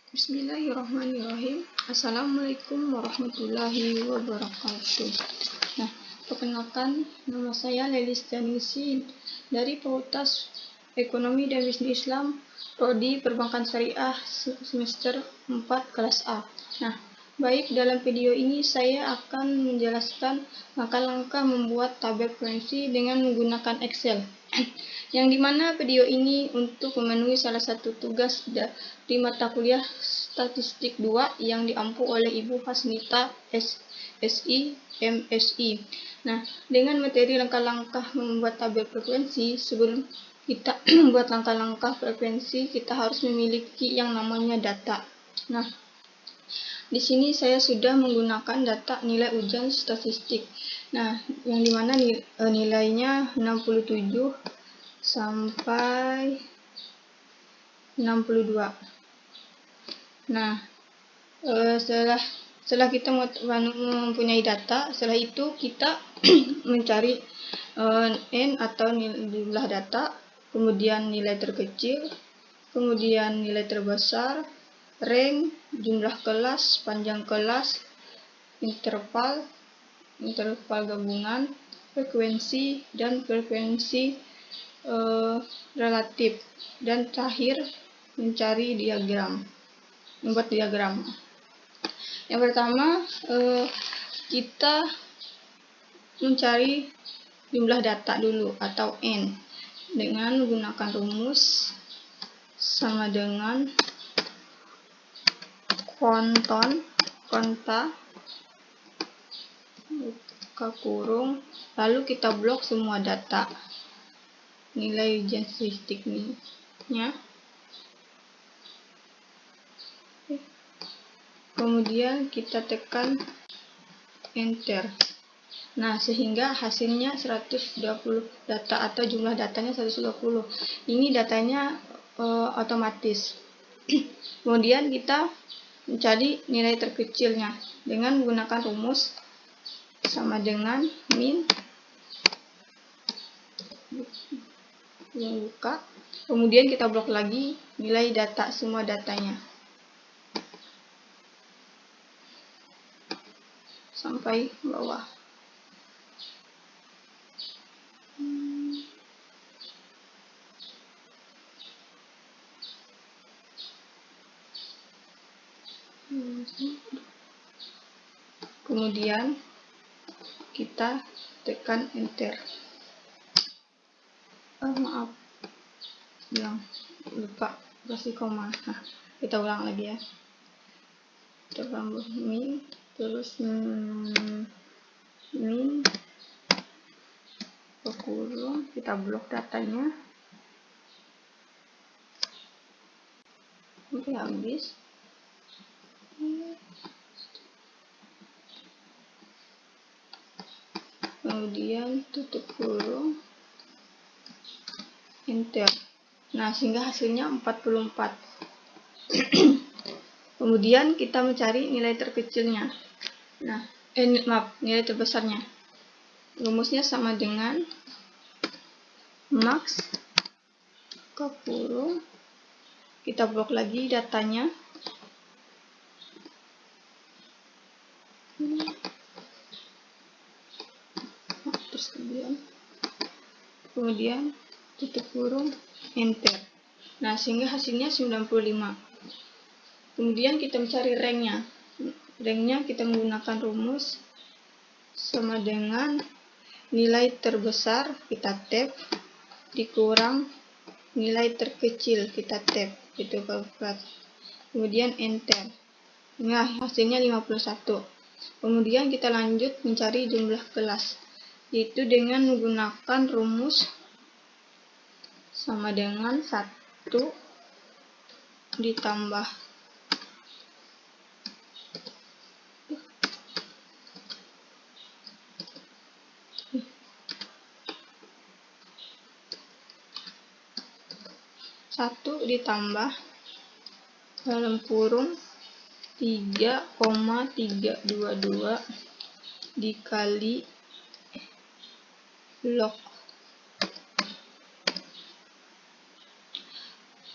Bismillahirrahmanirrahim. Assalamualaikum warahmatullahi wabarakatuh. Nah, perkenalkan, nama saya Lelis Janisi dari Fakultas Ekonomi dan Bisnis Islam, Prodi Perbankan Syariah semester 4 kelas A. Nah, baik, dalam video ini saya akan menjelaskan langkah-langkah membuat tabel frekuensi dengan menggunakan Excel. Yang dimana video ini untuk memenuhi salah satu tugas di mata kuliah Statistik 2 yang diampu oleh Ibu Hasnita SI MSI. Nah, dengan materi langkah-langkah membuat tabel frekuensi, sebelum kita membuat langkah-langkah frekuensi, kita harus memiliki yang namanya data. Nah, di sini saya sudah menggunakan data nilai ujian statistik. Nah, yang dimana nilainya 67 sampai 62. Nah, setelah kita mempunyai data, setelah itu kita mencari n atau jumlah data, kemudian nilai terkecil, kemudian nilai terbesar, rank, jumlah kelas, panjang kelas, interval gabungan, frekuensi, dan frekuensi relatif, dan terakhir mencari diagram, membuat diagram. Yang pertama, kita mencari jumlah data dulu atau n dengan menggunakan rumus sama dengan konta buka kurung, lalu kita blok semua data nilai ujian statistiknya, kemudian kita tekan enter. Nah, sehingga hasilnya 120 data atau jumlah datanya 120. Ini datanya otomatis. Kemudian kita mencari nilai terkecilnya dengan menggunakan rumus sama dengan min yang buka, kemudian kita blok lagi nilai data, semua datanya sampai bawah. Kemudian kita tekan enter. Maaf, yang lupa kasih koma. Nah, kita ulang lagi ya. Kita tambah min, terus min kurung, kita blok datanya sampai habis. Kemudian tutup kurung, enter. Nah, sehingga hasilnya 44. Kemudian kita mencari nilai terkecilnya. Nah, nilai terbesarnya. Rumusnya sama dengan max ke kurung, kita blok lagi datanya. Terus kemudian tutup kurung, enter. Nah, sehingga hasilnya 95. Kemudian kita mencari ranknya. Ranknya kita menggunakan rumus sama dengan nilai terbesar, kita tab, dikurang nilai terkecil, kita tab, itu kalkulasi. Kemudian enter. Nah, hasilnya 51. Kemudian kita lanjut mencari jumlah kelas, yaitu dengan menggunakan rumus sama dengan 1 ditambah 1 ditambah dalam kurung 3,322 dikali log.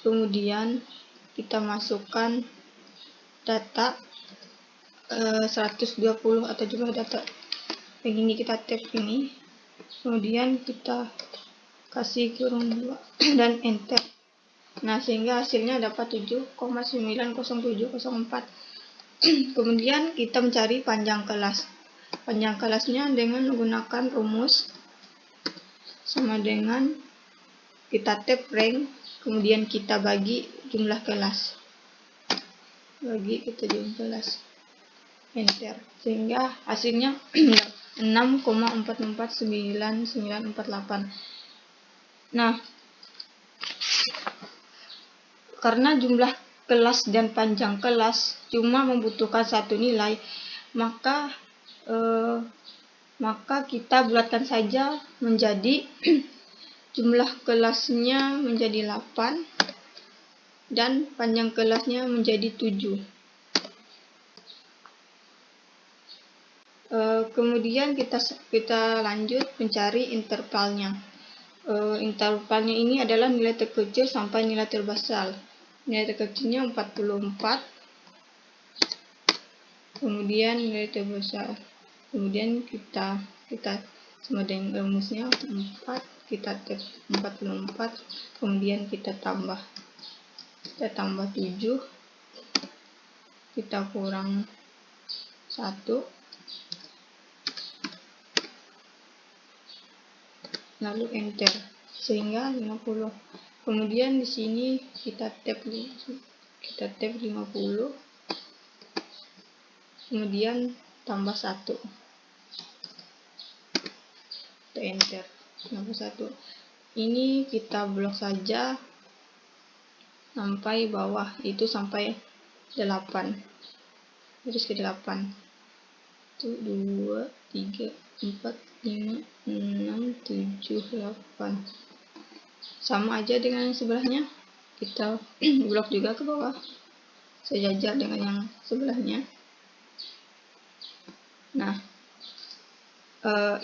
Kemudian kita masukkan data 120 atau jumlah data yang ini, kita tab ini, kemudian kita kasih kurung 2 dan enter. Nah, sehingga hasilnya dapat 7,90704. Kemudian kita mencari panjang kelas. Panjang kelasnya dengan menggunakan rumus sama dengan kita tab rank, kemudian kita bagi jumlah kelas, kita jumlah kelas, enter, sehingga hasilnya 6,449948. Nah, karena jumlah kelas dan panjang kelas cuma membutuhkan satu nilai, maka kita bulatkan saja menjadi jumlah kelasnya menjadi 8 dan panjang kelasnya menjadi 7. Kemudian kita lanjut mencari intervalnya. Intervalnya ini adalah nilai terkecil sampai nilai terbesar. Nilai terkecilnya 44, kemudian nilai terbesar, kemudian kita sama dengan rumusnya 4, kita tab 44, kemudian kita tambah 7, kita kurang 1, lalu enter, sehingga 50. Kemudian di sini kita tab 50, kemudian tambah 1, enter, tambah 1. Ini kita blok saja sampai bawah, itu sampai 8, terus ke 8, 2, 3, 4, 5, 6, 7, 8. Sama aja dengan yang sebelahnya, kita blok juga ke bawah sejajar dengan yang sebelahnya. Nah,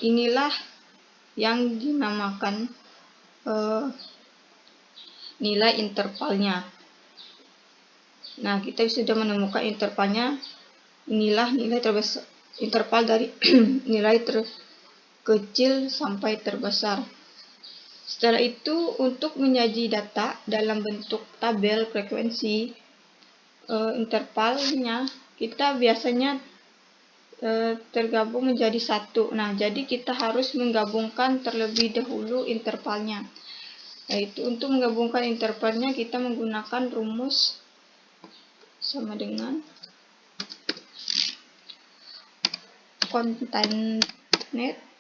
inilah yang dinamakan nilai intervalnya. Nah, kita sudah menemukan intervalnya. Inilah nilai terbesar, interval dari nilai terkecil sampai terbesar. Setelah itu, untuk menyaji data dalam bentuk tabel frekuensi intervalnya, kita biasanya tergabung menjadi satu. Nah, jadi kita harus menggabungkan terlebih dahulu intervalnya. Yaitu untuk menggabungkan intervalnya kita menggunakan rumus sama dengan concatenate,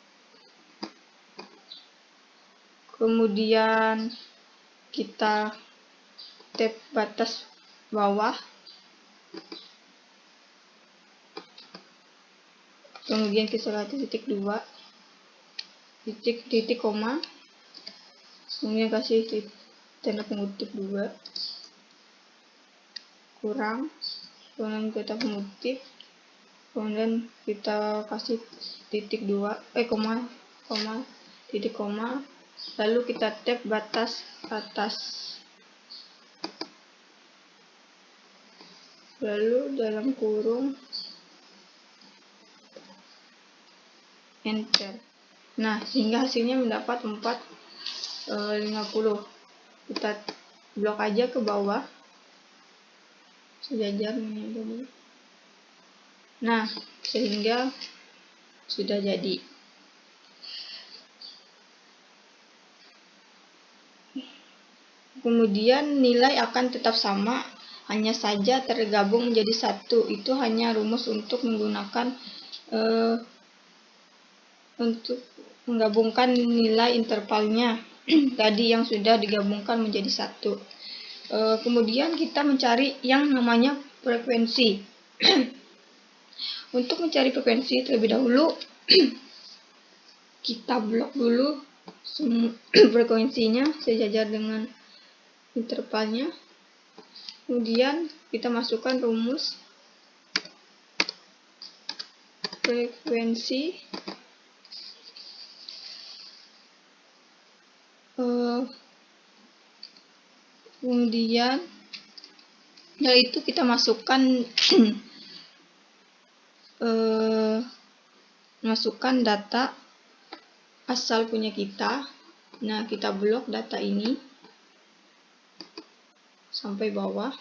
kemudian kita tab batas bawah, kemudian kita kasih titik 2, titik koma, kemudian kasih tanda pengutip 2, kurang, kemudian kita pengutip, kemudian kita kasih titik 2, koma, titik koma, lalu kita tab batas atas, lalu dalam kurung enter. Nah, sehingga hasilnya mendapat 4,50. Kita blok aja ke bawah sejajar dengan ini. Nah, sehingga sudah jadi. Kemudian nilai akan tetap sama, hanya saja tergabung menjadi satu. Itu hanya rumus untuk menggunakan untuk menggabungkan nilai intervalnya tadi yang sudah digabungkan menjadi satu. Kemudian kita mencari yang namanya frekuensi. Untuk mencari frekuensi terlebih dahulu kita blok dulu frekuensinya sejajar dengan intervalnya. Kemudian kita masukkan rumus frekuensi kemudian yaitu kita masukkan masukkan data asal punya kita. Nah, kita blok data ini sampai bawah.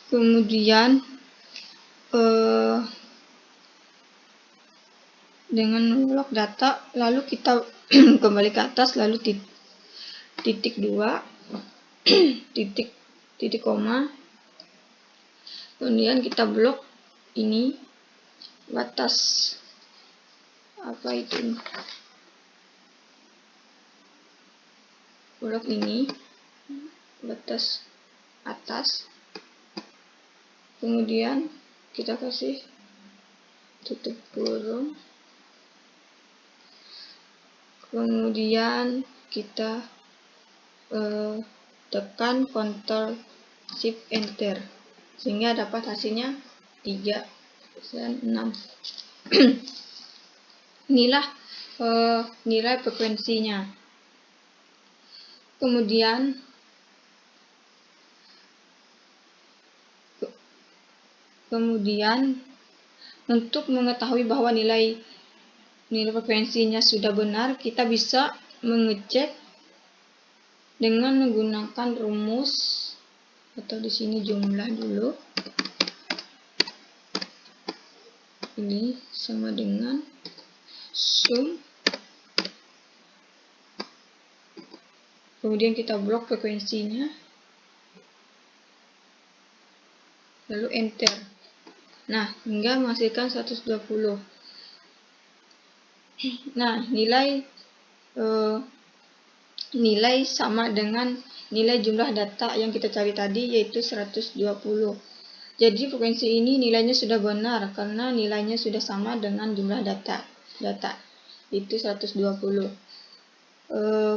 Kemudian dengan memblok data, lalu kita kembali ke atas, lalu titik 2 titik koma, kemudian kita blok ini batas blok ini batas atas, kemudian kita kasih tutup kurung, kemudian kita tekan Ctrl Shift Enter sehingga dapat hasilnya 3 dan 6. Inilah nilai frekuensinya. Kemudian untuk mengetahui bahwa nilai frekuensinya sudah benar, kita bisa mengecek dengan menggunakan rumus, atau di sini jumlah dulu. Ini sama dengan sum, kemudian kita blok frekuensinya, lalu enter. Nah, hingga menghasilkan 120. Nah, nilai sama dengan nilai jumlah data yang kita cari tadi, yaitu 120. Jadi frekuensi ini nilainya sudah benar karena nilainya sudah sama dengan jumlah data itu 120.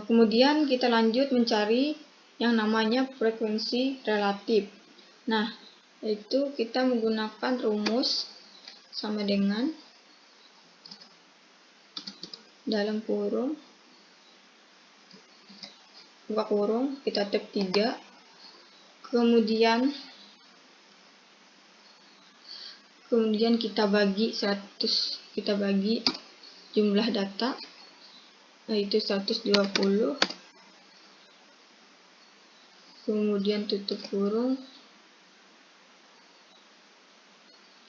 Kemudian kita lanjut mencari yang namanya frekuensi relatif. Nah, yaitu kita menggunakan rumus sama dengan dalam kurung, buka kurung, kita tab 3, kemudian kita bagi 100, kita bagi jumlah data, yaitu 120, kemudian tutup kurung,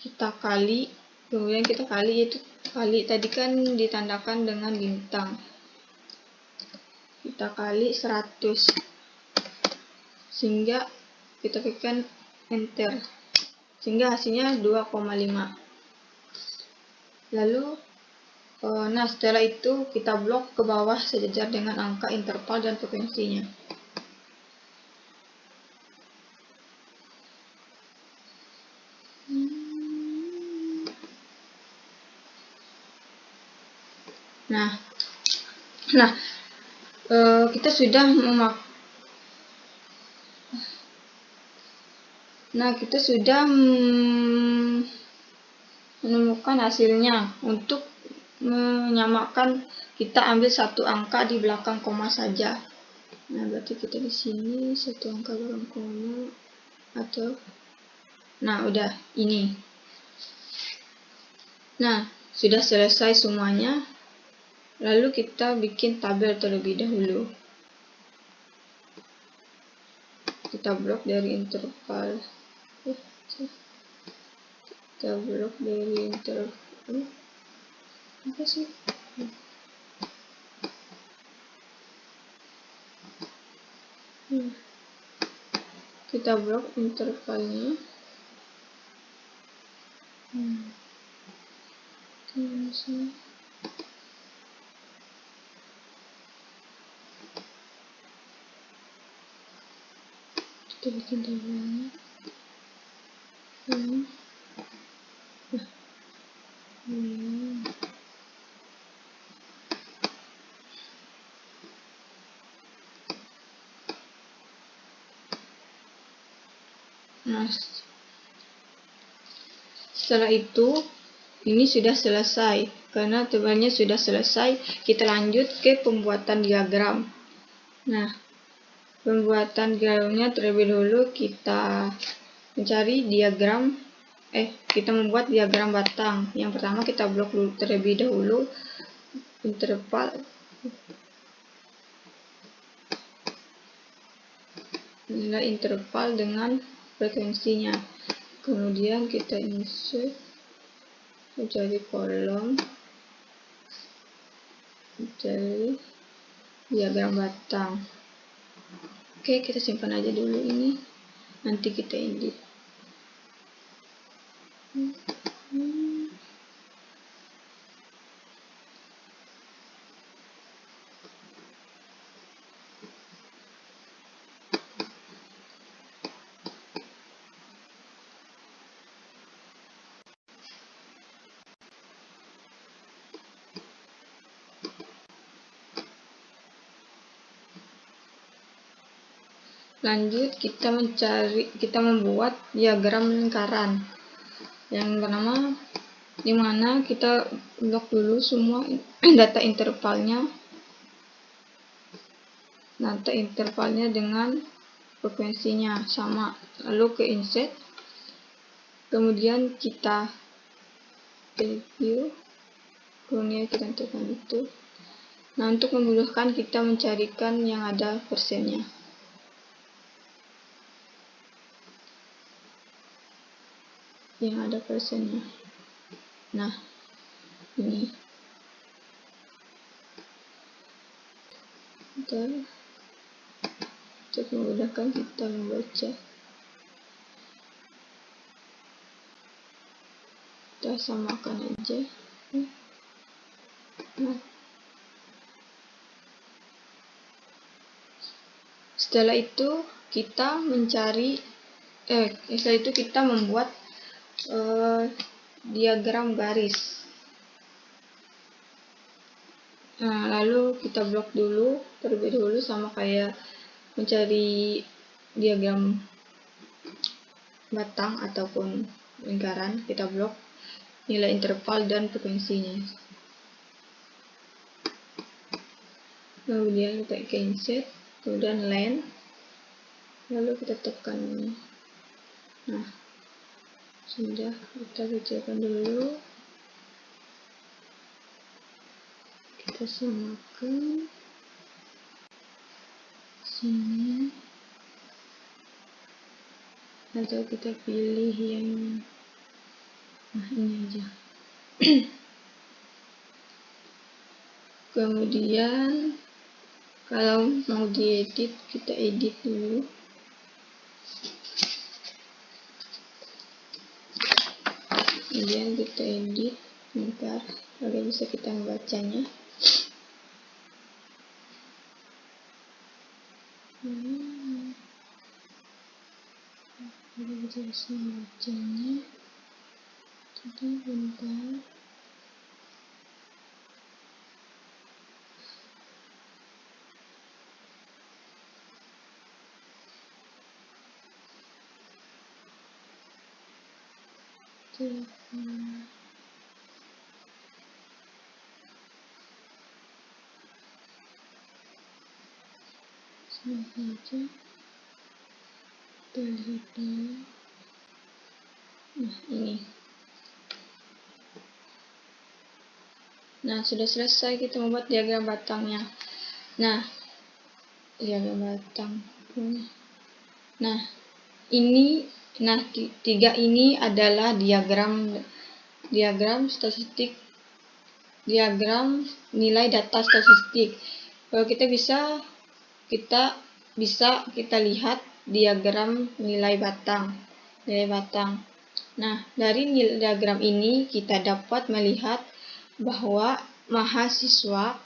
kita kali, kemudian kita kali, yaitu kali tadi kan ditandakan dengan bintang, kita kali 100 sehingga kita tekan enter sehingga hasilnya 2,5. Lalu nah, setelah itu kita blok ke bawah sejajar dengan angka interval dan frekuensinya. Nah, kita sudah menemukan hasilnya. Untuk menyamakan, kita ambil satu angka di belakang koma saja. Nah, berarti kita di sini satu angka belakang koma, atau nah, udah ini. Nah, sudah selesai semuanya. Lalu kita bikin tabel terlebih dahulu. Kita blok dari interval. Apa sih? Kita blok intervalnya. Kita bikin tabelnya. Nah, setelah itu ini sudah selesai. Karena tebalnya sudah selesai, kita lanjut ke pembuatan diagram. Nah, pembuatan diagramnya terlebih dahulu kita mencari diagram kita membuat diagram batang. Yang pertama kita blok dulu terlebih dahulu interval nilai interval dengan frekuensinya. Kemudian kita insert mencari kolom, mencari diagram batang. Oke, kita simpan aja dulu ini, nanti kita edit. Lanjut kita membuat diagram lingkaran yang pertama, dimana kita blok dulu semua data intervalnya dengan frekuensinya sama, lalu ke insert, kemudian kita preview, kemudian kita tekan itu. Nah, untuk memudahkan kita mencarikan yang ada persennya. Nah, ini untuk memudahkan kita membaca, kita samakan aja. Nah, setelah itu kita membuat diagram garis. Nah, lalu kita blok dulu terlebih dahulu sama kayak mencari diagram batang ataupun lingkaran, kita blok nilai interval dan frekuensinya. Kemudian kita ke insert, kemudian line, lalu kita tekan ini. Nah, sudah, kita kecilkan dulu, kita samakan sini, atau kita pilih yang ini aja. Kemudian kalau mau diedit, kita edit dulu. Kemudian kita edit, bentar, agar bisa kita membacanya. Agar kita bisa membacanya. Jadi bentar. Sampai aja kita lihat dulu. Nah, ini. Nah, sudah selesai kita membuat diagram batangnya. Nah, diagram batang. Nah, ini, tiga ini adalah diagram statistik, diagram nilai data statistik. Kalau kita bisa lihat diagram nilai batang. Nah, dari diagram ini kita dapat melihat bahwa mahasiswa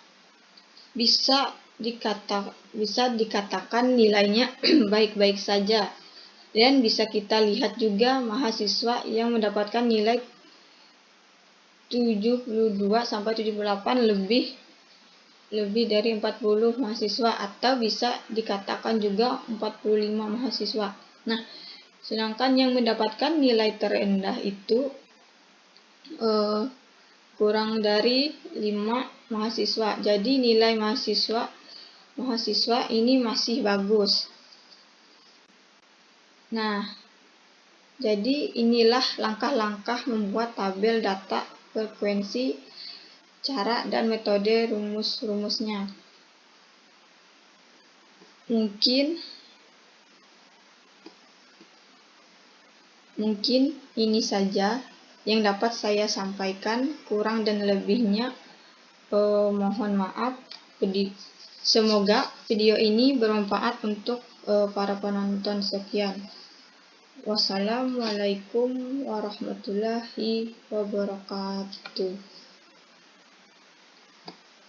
bisa dikatakan nilainya baik-baik saja, dan bisa kita lihat juga mahasiswa yang mendapatkan nilai 72 sampai 78 lebih dari 40 mahasiswa, atau bisa dikatakan juga 45 mahasiswa. Nah, Sedangkan yang mendapatkan nilai terendah itu kurang dari 5 mahasiswa. Jadi nilai mahasiswa ini masih bagus. Nah, jadi inilah langkah-langkah membuat tabel data frekuensi, cara dan metode rumus-rumusnya. Mungkin ini saja yang dapat saya sampaikan, kurang dan lebihnya mohon maaf. Semoga video ini bermanfaat untuk para penonton. Sekian. Wassalamualaikum warahmatullahi wabarakatuh.